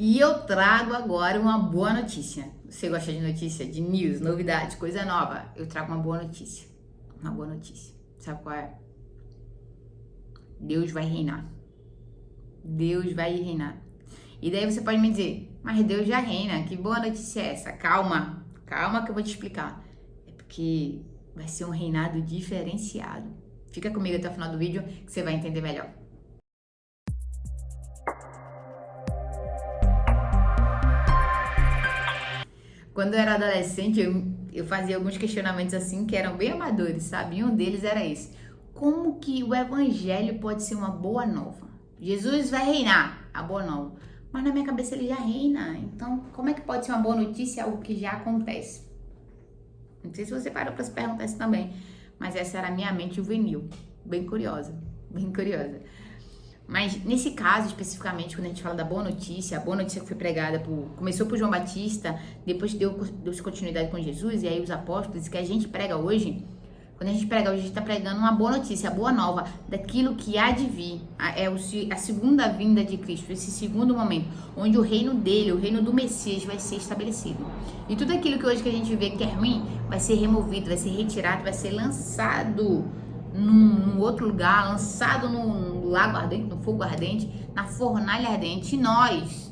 E eu trago agora uma boa notícia. Você gosta de notícia, de news, novidades, coisa nova? Eu trago uma boa notícia. Uma boa notícia. Sabe qual é? Deus vai reinar. Deus vai reinar. E daí você pode me dizer, mas Deus já reina, que boa notícia é essa? Calma, calma que eu vou te explicar. É porque vai ser um reinado diferenciado. Fica comigo até o final do vídeo que você vai entender melhor. Quando eu era adolescente, eu fazia alguns questionamentos assim que eram bem amadores, sabe? E um deles era esse. Como que o evangelho pode ser uma boa nova? Jesus vai reinar, a boa nova. Mas na minha cabeça ele já reina. Então, como é que pode ser uma boa notícia algo que já acontece? Não sei se você parou para se perguntar isso também. Mas essa era a minha mente juvenil. Bem curiosa, bem curiosa. Mas nesse caso, especificamente, quando a gente fala da boa notícia, a boa notícia que foi pregada começou por João Batista, depois deu-se continuidade com Jesus, e aí os apóstolos, que a gente prega hoje, quando a gente prega hoje, a gente está pregando uma boa notícia, a boa nova, daquilo que há de vir, a segunda vinda de Cristo, esse segundo momento, onde o reino dele, o reino do Messias vai ser estabelecido. E tudo aquilo que hoje que a gente vê que é ruim, vai ser removido, vai ser retirado, vai ser lançado num outro lugar, lançado no lago ardente, no fogo ardente, na fornalha ardente, e nós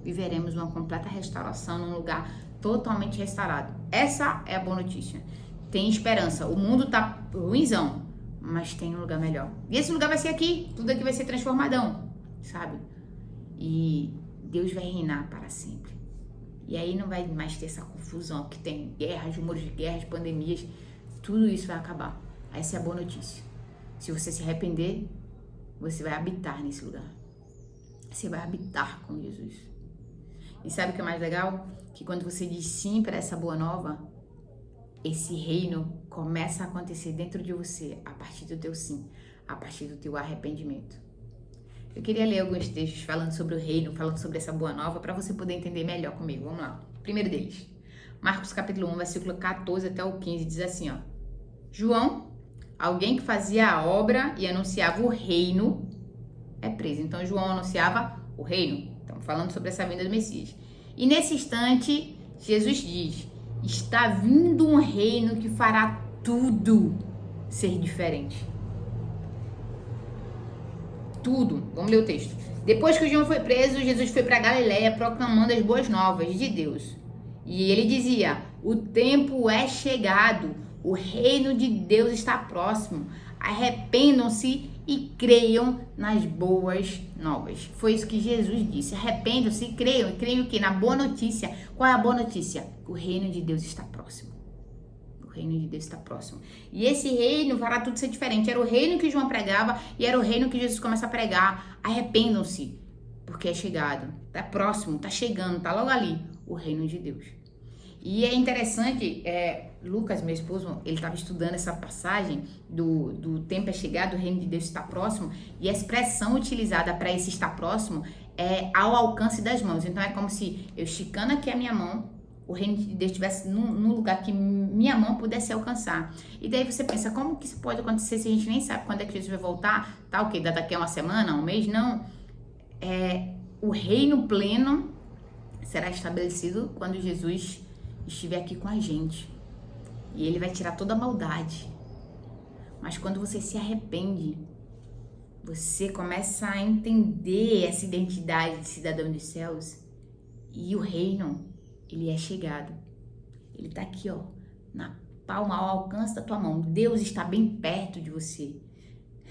viveremos uma completa restauração num lugar totalmente restaurado. Essa é a boa notícia. Tem esperança. O mundo tá ruimzão, mas tem um lugar melhor. E esse lugar vai ser aqui. Tudo aqui vai ser transformadão, sabe? E Deus vai reinar para sempre. E aí não vai mais ter essa confusão que tem guerras, rumores de guerras, pandemias. Tudo isso vai acabar. Essa é a boa notícia. Se você se arrepender, você vai habitar nesse lugar. Você vai habitar com Jesus. E sabe o que é mais legal? Que quando você diz sim para essa boa nova, esse reino começa a acontecer dentro de você a partir do teu sim, a partir do teu arrependimento. Eu queria ler alguns textos falando sobre o reino, falando sobre essa boa nova, para você poder entender melhor comigo. Vamos lá. Primeiro deles, Marcos capítulo 1, versículo 14 até o 15, diz assim, ó. João, alguém que fazia a obra e anunciava o reino, é preso. Então, João anunciava o reino. Estamos falando sobre essa vinda do Messias. E nesse instante, Jesus diz, está vindo um reino que fará tudo ser diferente. Tudo. Vamos ler o texto. Depois que João foi preso, Jesus foi para Galiléia proclamando as boas novas de Deus. E ele dizia, o tempo é chegado, o reino de Deus está próximo. Arrependam-se e creiam nas boas novas. Foi isso que Jesus disse. Arrependam-se e creiam. E creiam o quê? Na boa notícia. Qual é a boa notícia? O reino de Deus está próximo. O reino de Deus está próximo. E esse reino fará tudo ser diferente. Era o reino que João pregava e era o reino que Jesus começa a pregar. Arrependam-se, porque é chegado. Está próximo, está chegando, está logo ali. O reino de Deus. E é interessante, Lucas, meu esposo, ele estava estudando essa passagem do tempo é chegado, o reino de Deus está próximo, e a expressão utilizada para esse estar próximo é ao alcance das mãos. Então é como se eu esticando aqui a minha mão, o reino de Deus estivesse num lugar que minha mão pudesse alcançar. E daí você pensa, como que isso pode acontecer se a gente nem sabe quando é que Jesus vai voltar? Tá o quê? Daqui a uma semana, um mês? Não. O reino pleno será estabelecido quando Jesus estiver aqui com a gente. E ele vai tirar toda a maldade. Mas quando você se arrepende, você começa a entender essa identidade de cidadão dos céus. E o reino, ele é chegado. Ele tá aqui, ó, na palma, ao alcance da tua mão. Deus está bem perto de você.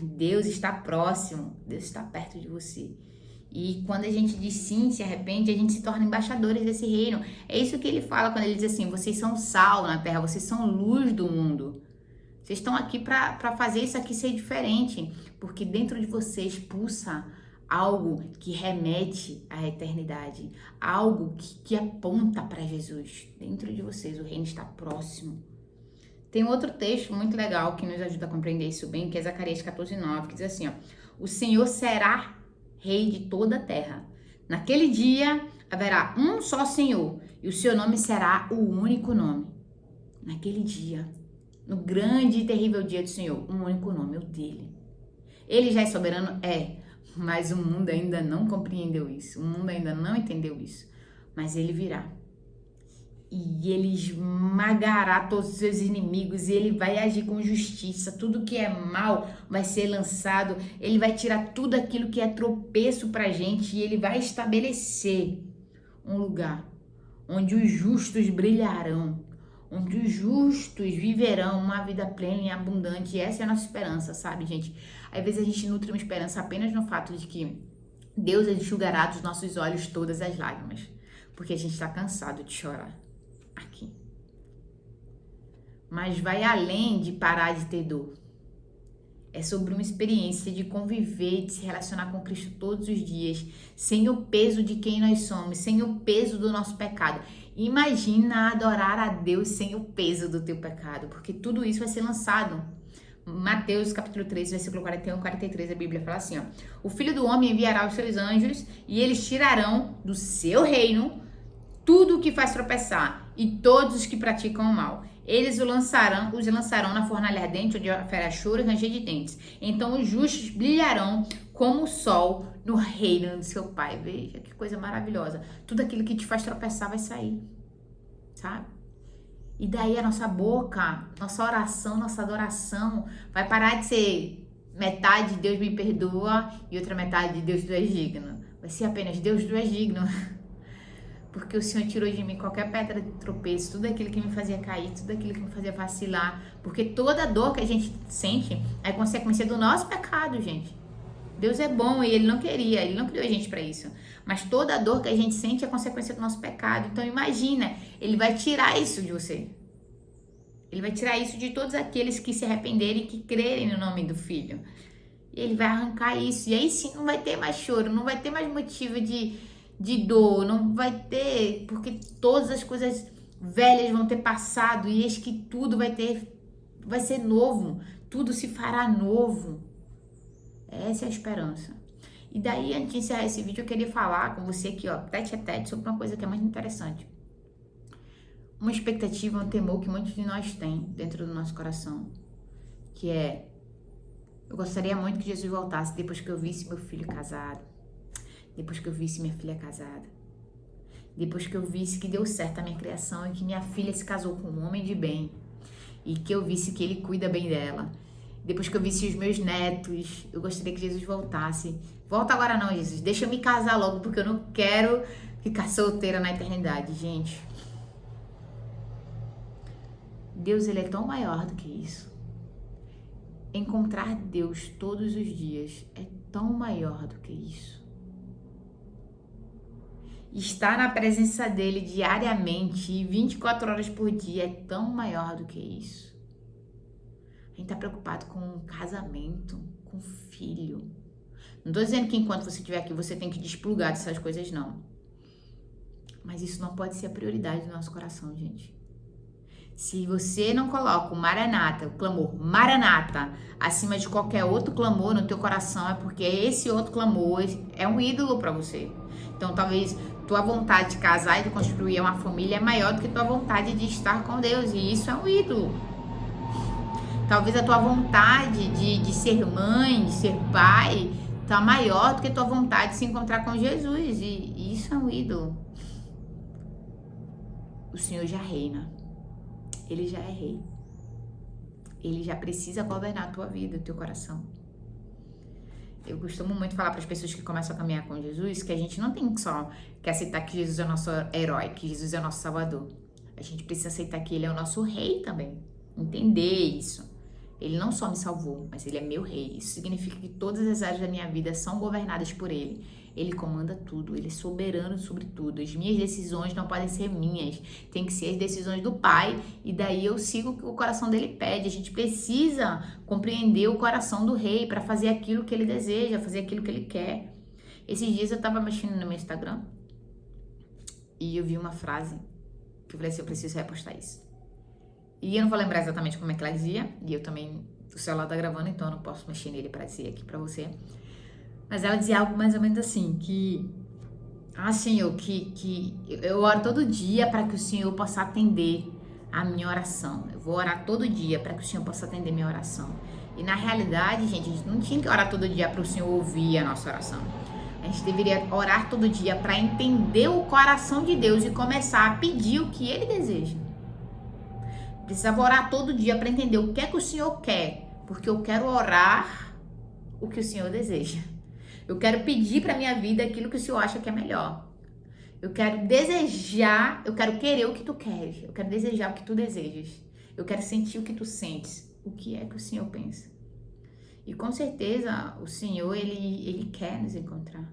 Deus está próximo. Deus está perto de você. E quando a gente diz sim, se arrepende, a gente se torna embaixadores desse reino. É isso que ele fala quando ele diz assim, vocês são sal na terra, vocês são luz do mundo. Vocês estão aqui para fazer isso aqui ser diferente, porque dentro de vocês pulsa algo que remete à eternidade, algo que aponta para Jesus. Dentro de vocês, o reino está próximo. Tem outro texto muito legal que nos ajuda a compreender isso bem, que é Zacarias 14:9, que diz assim, ó, o Senhor será Rei de toda a terra. Naquele dia haverá um só Senhor e o seu nome será o único nome. Naquele dia, no grande e terrível dia do Senhor, um único nome, o dele. Ele já é soberano? É. Mas o mundo ainda não compreendeu isso. O mundo ainda não entendeu isso. Mas ele virá. E ele esmagará todos os seus inimigos. E ele vai agir com justiça. Tudo que é mal vai ser lançado. Ele vai tirar tudo aquilo que é tropeço pra gente. E ele vai estabelecer um lugar onde os justos brilharão. Onde os justos viverão uma vida plena e abundante. E essa é a nossa esperança, sabe, gente? Às vezes a gente nutre uma esperança apenas no fato de que Deus enxugará dos nossos olhos todas as lágrimas. Porque a gente está cansado de chorar aqui. Mas vai além de parar de ter dor. É sobre uma experiência de conviver e de se relacionar com Cristo todos os dias, sem o peso de quem nós somos, sem o peso do nosso pecado. Imagina adorar a Deus sem o peso do teu pecado, porque tudo isso vai ser lançado. Mateus capítulo 13, versículo 41 e 43, a Bíblia fala assim, ó: o Filho do Homem enviará os seus anjos e eles tirarão do seu reino tudo o que faz tropeçar e todos os que praticam o mal. Eles os lançarão na fornalha ardente, onde haverá choro e ranger de dentes. Então os justos brilharão como o sol no reino do seu Pai. Veja que coisa maravilhosa. Tudo aquilo que te faz tropeçar vai sair, sabe? E daí a nossa boca, nossa oração, nossa adoração vai parar de ser metade Deus me perdoa e outra metade Deus tu és digno. Vai ser apenas Deus tu és digno. Porque o Senhor tirou de mim qualquer pedra de tropeço, tudo aquilo que me fazia cair, tudo aquilo que me fazia vacilar. Porque toda dor que a gente sente é consequência do nosso pecado, gente. Deus é bom e Ele não queria, Ele não criou a gente para isso. Mas toda dor que a gente sente é consequência do nosso pecado. Então imagina, Ele vai tirar isso de você. Ele vai tirar isso de todos aqueles que se arrependerem e que crerem no nome do Filho. E Ele vai arrancar isso. E aí sim não vai ter mais choro, não vai ter mais motivo de dor, não vai ter, porque todas as coisas velhas vão ter passado e eis que tudo vai ser novo, tudo se fará novo. Essa é a esperança. E daí, antes de encerrar esse vídeo, eu queria falar com você aqui, ó, tete a tete, sobre uma coisa que é muito interessante. Uma expectativa, um temor que muitos de nós têm dentro do nosso coração, que é: eu gostaria muito que Jesus voltasse depois que eu visse meu filho casado, depois que eu visse minha filha casada, depois que eu visse que deu certo a minha criação e que minha filha se casou com um homem de bem e que eu visse que ele cuida bem dela, depois que eu visse os meus netos, eu gostaria que Jesus voltasse. Volta agora não, Jesus, deixa eu me casar logo, porque eu não quero ficar solteira na eternidade, gente. Deus, Ele é tão maior do que isso. Encontrar Deus todos os dias é tão maior do que isso. Estar na presença dele diariamente e 24 horas por dia é tão maior do que isso. A gente tá preocupado com um casamento, com filho. Não tô dizendo que enquanto você estiver aqui você tem que desplugar dessas coisas, não. Mas isso não pode ser a prioridade do nosso coração, gente. Se você não coloca o Maranata, o clamor Maranata, acima de qualquer outro clamor no teu coração, é porque esse outro clamor é um ídolo para você. Então talvez tua vontade de casar e de construir uma família é maior do que tua vontade de estar com Deus, e isso é um ídolo. Talvez a tua vontade de ser mãe, de ser pai, tá maior do que a tua vontade de se encontrar com Jesus, e isso é um ídolo. O Senhor já reina. Ele já é rei. Ele já precisa governar a tua vida, o teu coração. Eu costumo muito falar para as pessoas que começam a caminhar com Jesus que a gente não tem só que aceitar que Jesus é o nosso herói, que Jesus é o nosso salvador. A gente precisa aceitar que Ele é o nosso rei também. Entender isso. Ele não só me salvou, mas Ele é meu rei. Isso significa que todas as áreas da minha vida são governadas por Ele. Ele comanda tudo, Ele é soberano sobre tudo. As minhas decisões não podem ser minhas, tem que ser as decisões do Pai. E daí eu sigo o que o coração dele pede. A gente precisa compreender o coração do rei para fazer aquilo que ele deseja, fazer aquilo que ele quer. Esses dias eu estava mexendo no meu Instagram e eu vi uma frase que eu falei assim, eu preciso repostar isso. E eu não vou lembrar exatamente como é que ela dizia, e eu também, o celular tá gravando, então eu não posso mexer nele para dizer aqui para você. Mas ela dizia algo mais ou menos assim, que Senhor, que eu oro todo dia para que o Senhor possa atender a minha oração. Eu vou orar todo dia para que o Senhor possa atender minha oração. E na realidade, gente, a gente não tinha que orar todo dia para o Senhor ouvir a nossa oração. A gente deveria orar todo dia para entender o coração de Deus e começar a pedir o que Ele deseja. Precisava orar todo dia para entender o que é que o Senhor quer, porque eu quero orar o que o Senhor deseja. Eu quero pedir para minha vida aquilo que o Senhor acha que é melhor. Eu quero desejar, eu quero querer o que tu queres. Eu quero desejar o que tu desejas. Eu quero sentir o que tu sentes. O que é que o Senhor pensa? E com certeza o Senhor, ele quer nos encontrar.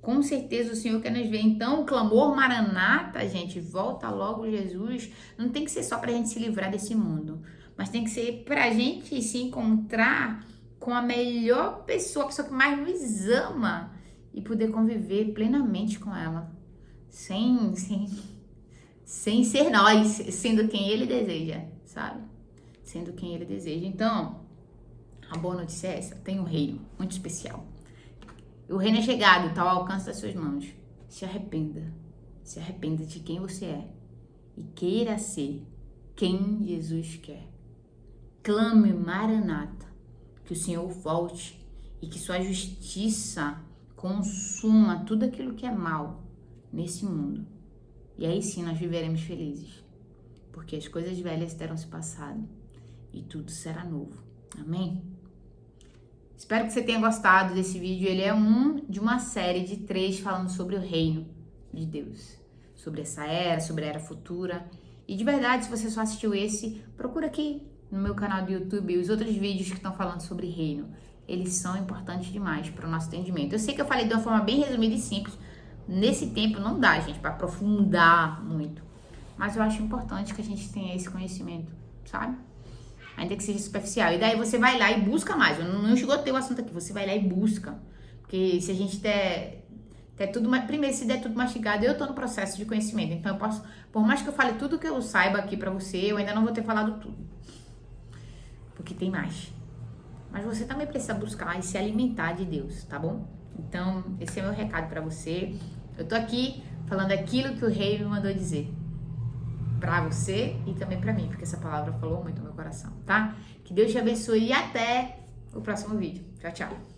Com certeza o Senhor quer nos ver. Então o clamor Maranata, gente, volta logo Jesus, não tem que ser só pra gente se livrar desse mundo, mas tem que ser pra gente se encontrar com a melhor pessoa, a pessoa que mais nos ama e poder conviver plenamente com ela, sem ser nós, sendo quem Ele deseja, sabe? Sendo quem Ele deseja. Então, a boa notícia é essa, tem um reino muito especial. O reino é chegado, está ao alcance das suas mãos. Se arrependa de quem você é e queira ser quem Jesus quer. Clame Maranata, que o Senhor volte e que sua justiça consuma tudo aquilo que é mal nesse mundo. E aí sim nós viveremos felizes, porque as coisas velhas terão se passado e tudo será novo. Amém? Espero que você tenha gostado desse vídeo. Ele é de uma série de 3 falando sobre o reino de Deus, sobre essa era, sobre a era futura. E de verdade, se você só assistiu esse, procura aqui no meu canal do YouTube os outros vídeos que estão falando sobre reino. Eles são importantes demais para o nosso entendimento. Eu sei que eu falei de uma forma bem resumida e simples. Nesse tempo não dá, gente, para aprofundar muito. Mas eu acho importante que a gente tenha esse conhecimento, sabe? Ainda que seja superficial. E daí você vai lá e busca mais. Eu não esgotei o assunto aqui. Você vai lá e busca. Porque se a gente der tudo... Primeiro, se der tudo mastigado, eu tô no processo de conhecimento. Então eu posso... Por mais que eu fale tudo que eu saiba aqui pra você, eu ainda não vou ter falado tudo. Porque tem mais. Mas você também precisa buscar e se alimentar de Deus, tá bom? Então, esse é meu recado pra você. Eu tô aqui falando aquilo que o rei me mandou dizer. Pra você e também pra mim, porque essa palavra falou muito no meu coração, tá? Que Deus te abençoe e até o próximo vídeo. Tchau, tchau.